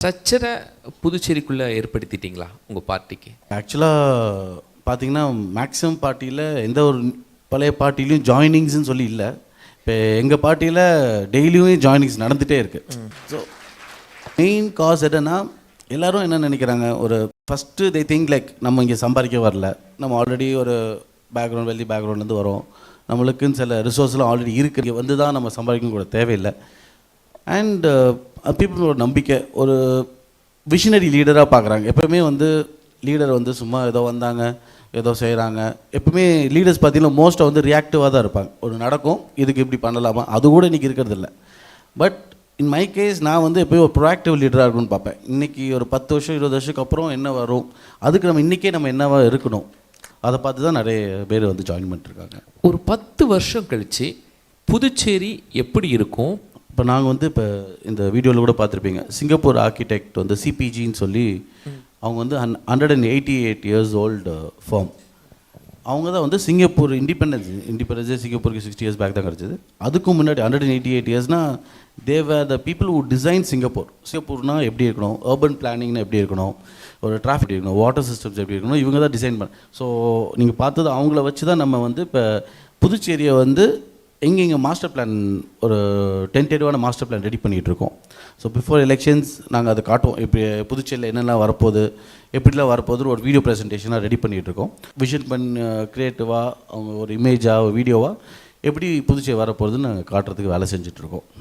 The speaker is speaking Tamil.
ஸ்ட்ரக்சரை புதுச்சேரிக்குள்ளே ஏற்படுத்திட்டீங்களா உங்கள் பார்ட்டிக்கு? ஆக்சுவலாக பார்த்தீங்கன்னா மேக்ஸிமம் பார்ட்டியில் எந்த ஒரு பழைய பார்ட்டிலையும் ஜாயினிங்ஸ்னு சொல்லி இல்லை. இப்போ எங்கள் பார்ட்டியில் டெய்லியும் ஜாயினிங்ஸ் நடந்துகிட்டே இருக்குது. ஸோ மெயின் காஸ் என்னன்னா, எல்லோரும் என்ன நினைக்கிறாங்க, ஒரு ஃபஸ்ட்டு தே திங்க் லைக் நம்ம இங்கே சம்பாதிக்க வரல, நம்ம ஆல்ரெடி ஒரு பேக்ரவுண்ட் வெள்ளி பேக்ரவுண்ட்லேருந்து வரோம், நம்மளுக்குன்னு சில ரிசோர்ஸ்லாம் ஆல்ரெடி இருக்குது, இங்கே வந்து தான் நம்ம சம்பாதிக்கணும் கூட தேவையில்லை. அண்ட் பீப்புளோட நம்பிக்கை ஒரு விஷனரி லீடராக பார்க்குறாங்க. எப்போவுமே வந்து லீடர் வந்து சும்மா ஏதோ வந்தாங்க ஏதோ செய்கிறாங்க. எப்பவுமே லீடர்ஸ் பார்த்தீங்கன்னா மோஸ்ட்டாக வந்து ரியாக்டிவாக தான் இருப்பாங்க. ஒரு நடக்கும், இதுக்கு இப்படி பண்ணலாமா, அது கூட இன்றைக்கி இருக்கிறது இல்லை. பட் இன் மை கேஸ் நான் வந்து எப்போயும் ஒரு ப்ரோஆக்டிவ் லீடராக இருக்குன்னு பார்ப்பேன். இன்றைக்கி ஒரு 10 வருஷம் 20 வருஷத்துக்கு அப்புறம் என்ன வரும், அதுக்கு நம்ம இன்றைக்கே நம்ம என்னவா இருக்கணும், அதை பார்த்து தான் நிறைய பேர் வந்து ஜாயின் பண்ணிட்டுருக்காங்க. ஒரு 10 வருஷம் கழித்து புதுச்சேரி எப்படி இருக்கும்? இப்போ நாங்கள் வந்து இப்போ இந்த வீடியோவில் கூட பார்த்துருப்பீங்க, சிங்கப்பூர் ஆர்கிடெக்ட் வந்து சிபிஜின்னு சொல்லி அவங்க வந்து 188 இயர்ஸ் ஓல்டு ஃபார்ம். அவங்க தான் வந்து சிங்கப்பூர் இண்டிபெண்டன்ஸே சிங்கப்பூருக்கு 60 இயர்ஸ் பேக் தான் கிடச்சிது. அதுக்கும் முன்னாடி 188 இயர்ஸ்னால் தேவர் த பீப்புள் ஹூ டிசைன் சிங்கப்பூர்னால் எப்படி இருக்கணும், அர்பன் பிளானிங்னா எப்படி இருக்கணும், ஒரு டிராஃபிக் இருக்கணும், வாட்டர் சிஸ்டம்ஸ் எப்படி இருக்கணும், இவங்க தான் டிசைன் பண்ண. ஸோ நீங்கள் பார்த்தது அவங்கள வச்சு தான் நம்ம வந்து இப்போ புதுச்சேரியை வந்து எங்கெங்கே மாஸ்டர் பிளான் ஒரு டென்டேட்டிவான மாஸ்டர் பிளான் ரெடி பண்ணிகிட்ருக்கோம். ஸோ பிஃபோர் எலெக்ஷன்ஸ் நாங்கள் அதை காட்டுவோம், இப்போ புதுச்சேரியில் என்னெல்லாம் வரப்போகுது, எப்படிலாம் வரப்போகுதுன்னு ஒரு வீடியோ ப்ரெசன்டேஷனாக ரெடி பண்ணிகிட்ருக்கோம். விஷன் பண்ணி க்ரியேட்டிவாக அவங்க ஒரு இமேஜாக ஒரு வீடியோவாக எப்படி புதுச்சேரி வரப்போகுதுன்னு நாங்கள் காட்டுறதுக்கு வேலை செஞ்சிட்ருக்கோம்.